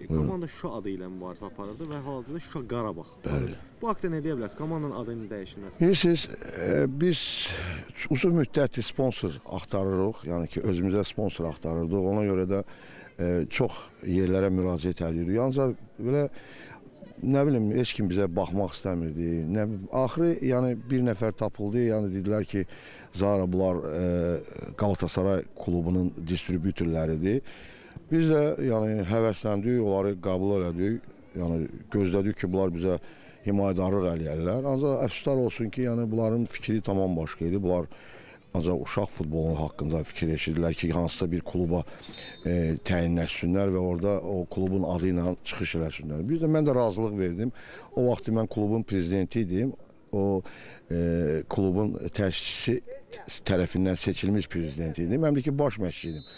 Komanda Şuşa adı ilə mübarizə aparırdı və hazırda Şuşa Qarabağ. Bəli. Bu haqda nə deyə bilərsiniz? Komandanın adının dəyişilməsi. Bilirsiniz, biz uzun müddətli sponsor axtarırıq, yəni ki, özümüzə sponsor axtarırdıq. Ona görə də çox yerlərə müraciət edirik. Yalnız belə, nə bilim, heç kim bizə baxmaq istəmirdi. Axırı, yəni, bir nəfər tapıldı, yəni dedilər ki, Zara bunlar Galatasaray klubunun distribütorləridir. Biz də yəni, həvəsləndik, onları qəbul elədik, yəni, gözlədik ki, bunlar bizə himayədarlıq eləyərlər. Ancaq əfsuslar olsun ki, yəni, bunların fikri tamam başqa idi. Bunlar ancaq uşaq futbolu haqqında fikirləşirdilər ki, hansısa bir kluba təyinləşsinlər və orada o klubun adı ilə çıxış eləsinlər. Mən də razılıq verdim. O vaxt mən klubun prezidenti idim. O klubun təşkiçisi tərəfindən seçilmiş prezidenti idim. Mən də ki, baş məşqçi idim.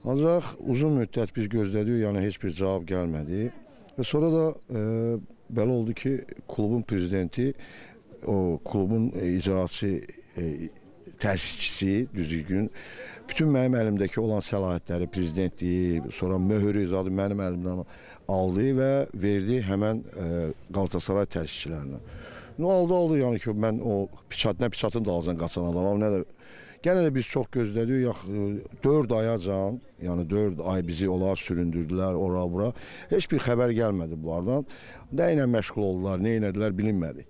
Ancaq uzun müddət biz gözlədik, yəni heç bir cavab gəlmədi. Və sonra da belə oldu ki, klubun prezidenti, o klubun icraçı təsisçisi, düzgün, bütün mənim əlimdəki olan səlahiyyətləri prezidentliyi, sonra möhürü zadı mənim əlimdən aldı və verdi həmən Galatasaray təsisçilərinə. Nə oldu, yəni ki, mən o pişatın da alacaq qaçan adamam, nə də gene de biz çok gözlədik, 4 ayacan, yani 4 ay bizi olar süründürdülər ora bura. Heç bir xəbər gəlmədi bunlardan. Nə ilə məşğul oldular, nə elədilər bilinmədi.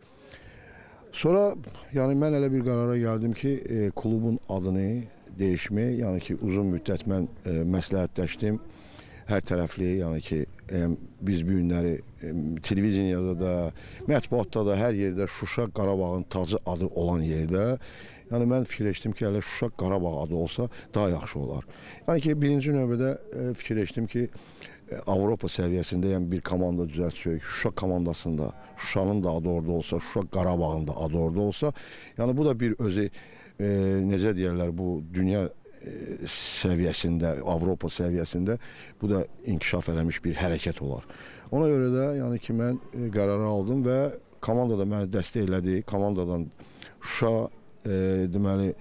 Sonra yani mən elə bir qərara gəldim ki, klubun adını dəyişmək, yəni ki, uzun müddət mən məsləhətləşdim. Hər tərəfli, yəni ki, biz bu günləri televiziyada da, mətbuatda da, hər yerdə Şuşa Qarabağın tacı adı olan yerdə, yəni mən fikirləşdim ki, hələ Şuşa Qarabağ adı olsa daha yaxşı olar. Yəni ki, birinci növbədə fikirləşdim ki, Avropa səviyyəsində yəni bir komanda düzəltsək, Şuşa komandasında, Şuşanın da adı orada olsa, Şuşa Qarabağın da adı orada olsa, yəni bu da bir özü, necə deyərlər, bu dünya səviyyəsində, Avropa səviyyəsində bu da inkişaf eləmiş bir hərəkət olar. Ona görə də yəni ki, mən qərarı aldım və komanda da məni dəstək elədi. Komandadan Şuşa deməli,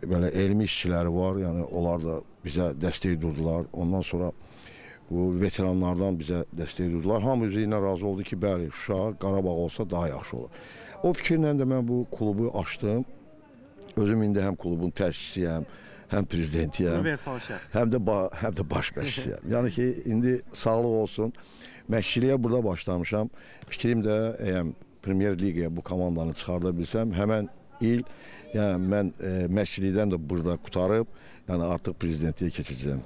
belə elmi işçiləri var, yəni onlar da bizə dəstək durdular. Ondan sonra bu veteranlardan bizə dəstək durdular. Hamı üzrə razı oldu ki, bəli, Şuşa, Qarabağ olsa daha yaxşı olur. O fikirlə də mən bu klubu açdım. Özüm indi həm klubun təşkiçisiyəm, həm prezidentiyəm, həm də baş məşqçisiyəm. Yəni ki, indi sağlıq olsun, məşqçiliyə burada başlamışam. Fikrim də Premier Ligaya bu komandanı çıxarda bilsəm, həmən il, yəni mən məşqçilikdən də burada qutarıb, yəni artıq prezidentliyə keçəcəyəm.